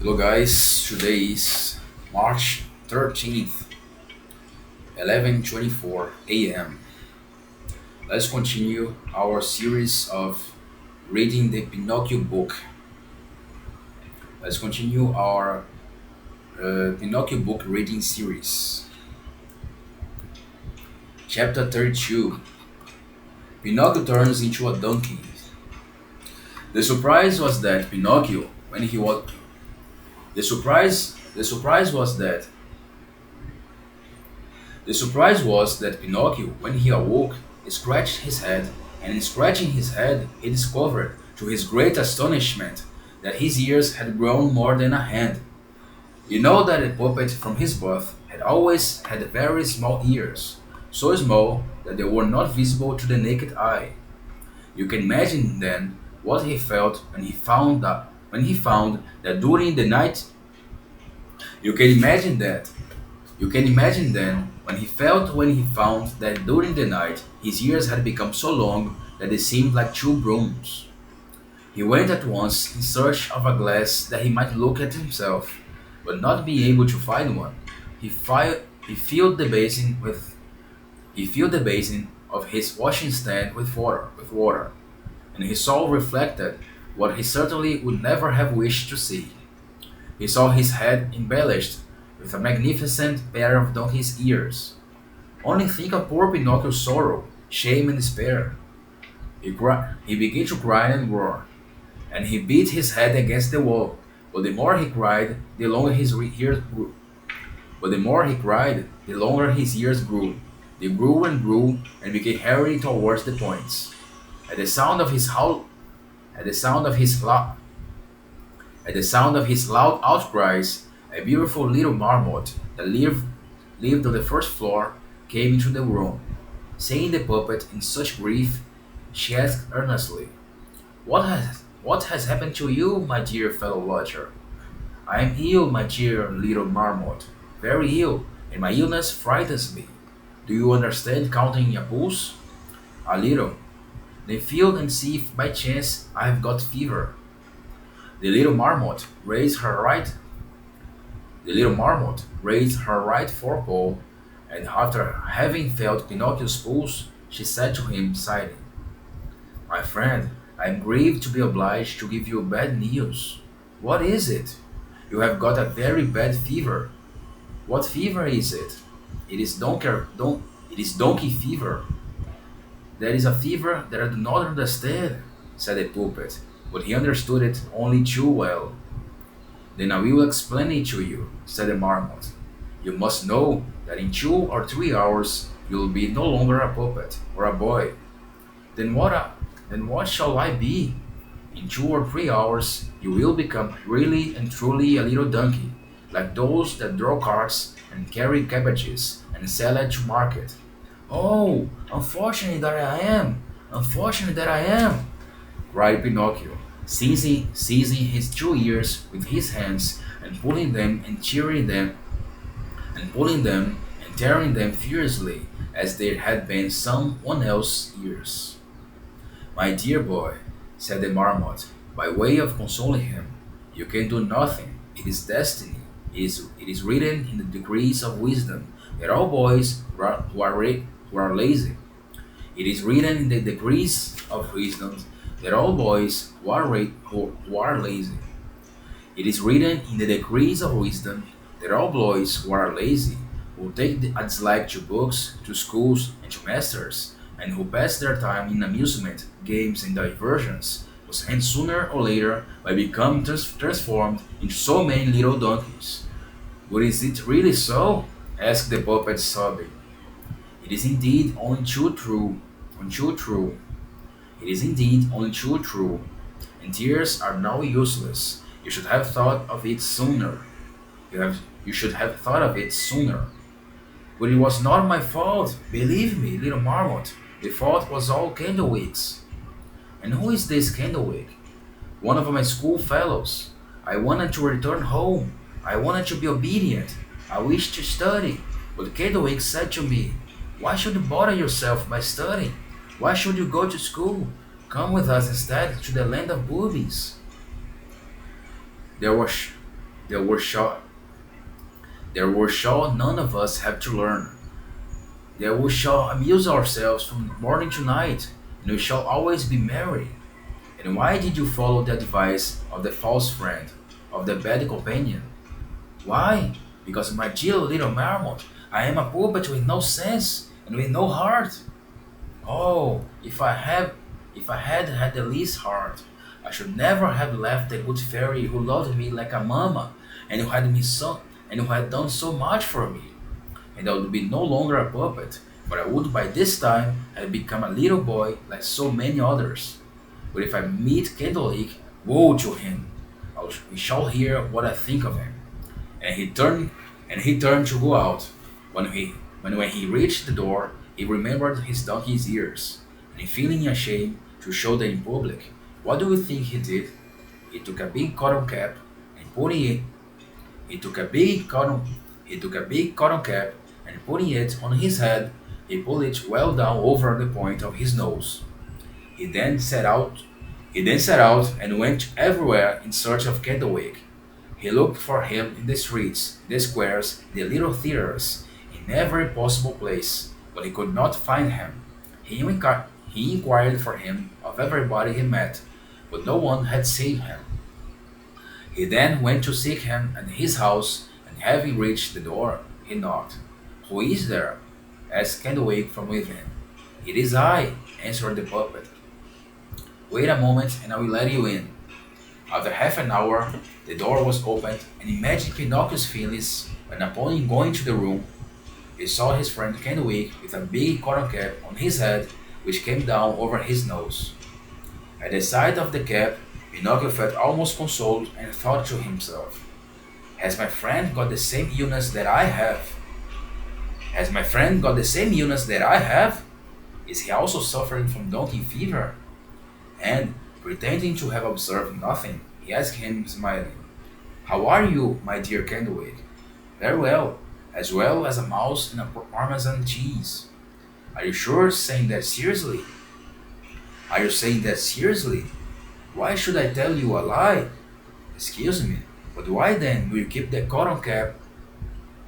Hello guys, today is March 13th, 11:24 a.m. Let's continue our series of reading the Pinocchio book. Let's continue our Pinocchio book reading series. Chapter 32. Pinocchio turns into a donkey. The surprise was that Pinocchio, when he was the surprise was that The surprise was that Pinocchio, when he awoke, scratched his head, and in scratching his head, he discovered, to his great astonishment, that his ears had grown more than a hand. You know that a puppet from his birth had always had very small ears, so small that they were not visible to the naked eye. You can imagine then what he felt when he found that during the night. You can imagine that You can imagine then when he felt when he found that during the night his ears had become so long that they seemed like two brooms. He went at once in search of a glass that he might look at himself, but not being able to find one, he filled the basin of his washing stand with water, and his soul reflected what he certainly would never have wished to see. He saw his head embellished with a magnificent pair of donkey's ears. Only think of poor Pinocchio's sorrow, shame, and despair. He began to cry and roar, and he beat his head against the wall. But the more he cried, the longer his ears grew. But the more he cried, the longer his ears grew. They grew and became hairy towards the points. At the sound of his howl, at the sound of his loud, at the sound of his loud outcries, a beautiful little marmot that lived on the first floor came into the room. Seeing the puppet in such grief, she asked earnestly, "What has happened to you, my dear fellow lodger?" "I am ill, my dear little marmot, very ill, and my illness frightens me. Do you understand counting a pulse?" "A little." "Then feel and see if by chance I have got fever." The little marmot raised her right The little marmot raised her right forepaw, and after having felt Pinocchio's pulse, she said to him, sighing, "My friend, I am grieved to be obliged to give you bad news." "What is it?" "You have got a very bad fever." "What fever is it?" It is donkey fever." "That is a fever that I do not understand," said the puppet, but he understood it only too well. "Then I will explain it to you," said the marmot. "You must know that in 2 or 3 hours you will be no longer a puppet or a boy." Then what shall I be?" "In 2 or 3 hours you will become really and truly a little donkey, like those that draw carts and carry cabbages and sell it to market." "Oh, unfortunate that I am! Unfortunate that I am!" cried Pinocchio, seizing his two ears with his hands and pulling them and tearing them furiously as they had been someone else's ears. "My dear boy," said the marmot, by way of consoling him, "you can do nothing. It is destiny. It is written in the degrees of wisdom that all boys who are lazy. It is written in the degrees of wisdom that all boys who are lazy. It is written in the degrees of wisdom that all boys who are lazy, who take a dislike to books, to schools, and to masters, and who pass their time in amusement, games, and diversions, must end sooner or later by becoming transformed into so many little donkeys." "But is it really so?" asked the puppet, sobbing. "It is indeed only too true. It is indeed only too true, and tears are now useless. You should have thought of it sooner. You should have thought of it sooner." "But it was not my fault. Believe me, little marmot, the fault was all Candlewick's." "And who is this Candlewick?" "One of my school fellows. I wanted to return home. I wanted to be obedient. I wished to study. But Candlewick said to me, 'Why should you bother yourself by studying? Why should you go to school? Come with us instead to the land of boobies.'" There was that were sure, that were sure none of us have to learn. That we shall amuse ourselves from morning to night, and we shall always be merry. And why did you follow the advice of the false friend, of the bad companion? Why? Because, my dear little marmot, I am a puppet with no sense and with no heart. Oh, if I had had the least heart, I should never have left the good fairy who loved me like a mamma, and who had done so much for me. And I would be no longer a puppet, but I would by this time have become a little boy like so many others. But if I meet Candlewick, woe to him! We shall hear what I think of him. And he turned to go out. When he reached the door, he remembered his donkey's ears, and feeling ashamed to show them in public, what do you think he did? He took a big cotton cap and putting it he took a big cotton he took a big cotton cap and putting it on his head, he pulled it well down over the point of his nose. He then set out and went everywhere in search of Candlewick. He looked for him in the streets, the squares, the little theaters, in every possible place, but he could not find him. He inquired for him of everybody he met, but no one had seen him. He then went to seek him at his house, and having reached the door, he knocked. "Who is there?" asked Candlewick from within. "It is I," answered the puppet. "Wait a moment, and I will let you in." After half an hour, the door was opened, and imagine Pinocchio's feelings when, upon going to the room, he saw his friend Candlewick with a big cotton cap on his head, which came down over his nose. At the sight of the cap, Pinocchio felt almost consoled and thought to himself, "Has my friend got the same illness that I have? Has my friend got the same illness that I have? Is he also suffering from donkey fever?" And, pretending to have observed nothing, he asked him, smiling, "How are you, my dear Candlewick?" "Very well as a mouse in a Parmesan cheese." "Are you sure saying that seriously?" "Are you saying that seriously? Why should I tell you a lie?" "Excuse me, but why then do you keep the cotton cap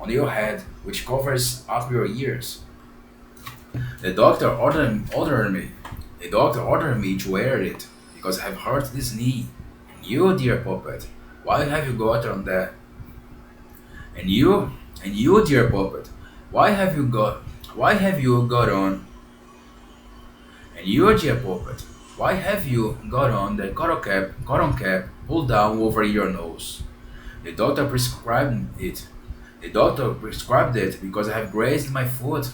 on your head which covers up your ears?" The doctor ordered me to wear it because I have hurt this knee. And you, dear puppet, why have you got on that? And you, dear puppet, why have you got on? And you, dear puppet, why have you got on the cotton cap pulled down over your nose? The doctor prescribed it. The doctor prescribed it because I have grazed my foot.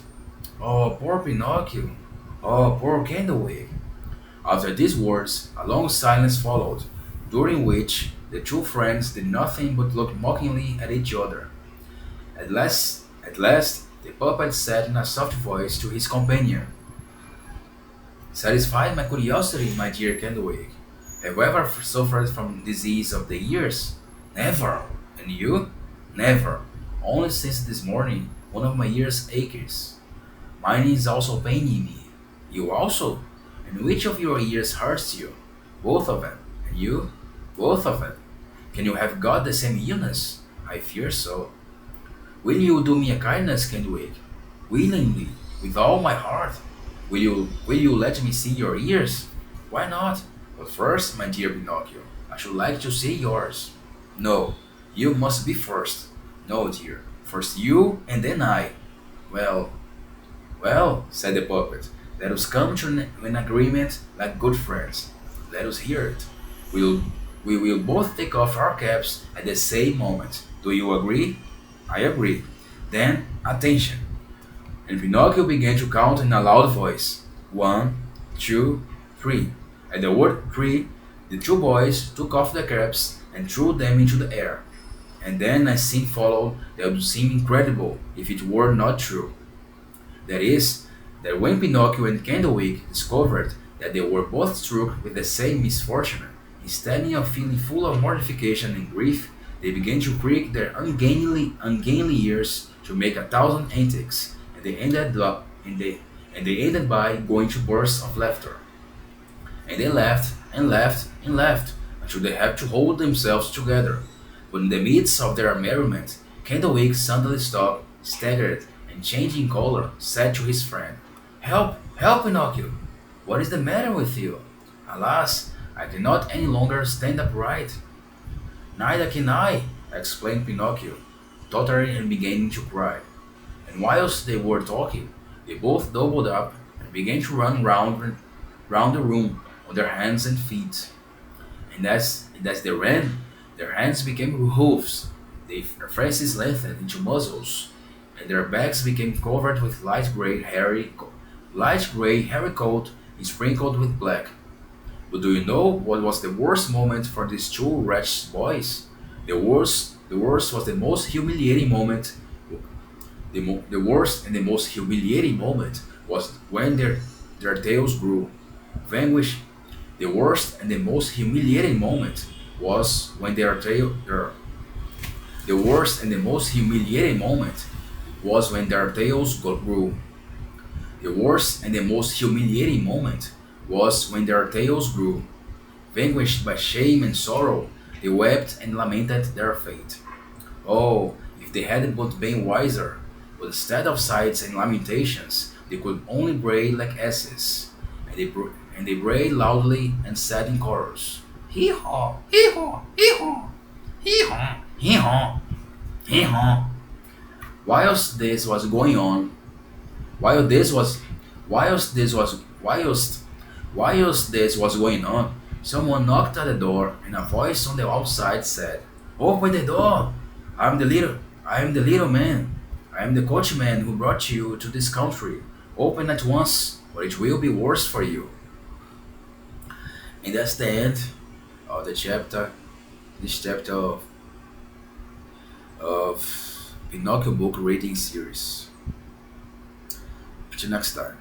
Oh, poor Pinocchio! Oh, poor Candlewick! After these words, a long silence followed, during which the two friends did nothing but look mockingly at each other. At last, the puppet said in a soft voice to his companion, "Satisfied my curiosity, my dear Candlewick. Have you ever suffered from disease of the ears?" "Never." "And you?" "Never. Only since this morning, one of my ears aches. Mine is also paining me." "You also? And which of your ears hurts you?" "Both of them." "And you?" "Both of them." "Can you have got the same illness?" "I fear so." "Will you do me a kindness, Candlewick?" "Willingly, with all my heart." Will you let me see your ears?" "Why not? But first, my dear Pinocchio, I should like to see yours." "No, you must be first." "No, dear, first you and then I." "Well, well," said the puppet, "let us come to an agreement like good friends. Let us hear it. We will both take off our caps at the same moment. Do you agree?" "I agree." "Then, attention." And Pinocchio began to count in a loud voice. 1, 2, 3. At the word three, the two boys took off their caps and threw them into the air. And then a scene followed that would seem incredible if it were not true. That is, that when Pinocchio and Candlewick discovered that they were both struck with the same misfortune, instead of feeling full of mortification and grief, they began to creak their ungainly ears to make 1,000 antics, and they ended by going to bursts of laughter. And they laughed and laughed and laughed until they had to hold themselves together. But in the midst of their merriment, Candlewick suddenly stopped, staggered, and changing color, said to his friend, "Help! Help, Pinocchio! What is the matter with you? Alas, I cannot any longer stand upright." "Neither can I," explained Pinocchio, tottering and beginning to cry. And whilst they were talking, they both doubled up and began to run round the room on their hands and feet. And as they ran, their hands became hoofs, their faces lengthened into muzzles, and their backs became covered with light gray hairy coat sprinkled with black. But do you know what was the worst moment for these two wretched boys? The worst was the most humiliating moment. The worst and the most humiliating moment was when their tails grew. Vanquish. The worst and the most humiliating moment was when the worst and the most humiliating moment was when their tails grew. The worst and the most humiliating moment was when their tails grew. Vanquished by shame and sorrow, they wept and lamented their fate. Oh, if they had but been wiser! But instead of sighs and lamentations, they could only bray like asses, and they brayed loudly and said in chorus, "Hee haw, hee haw, hee haw, hee haw, hee haw, hee haw." Whilst this was going on, while this was, whilst this was, whilst this was going on, someone knocked at the door, and a voice on the outside said, "Open the door! I am the little man. I am the coachman who brought you to this country. Open at once, or it will be worse for you." And that's the end of the chapter, this chapter of Pinocchio book reading series. Until next time.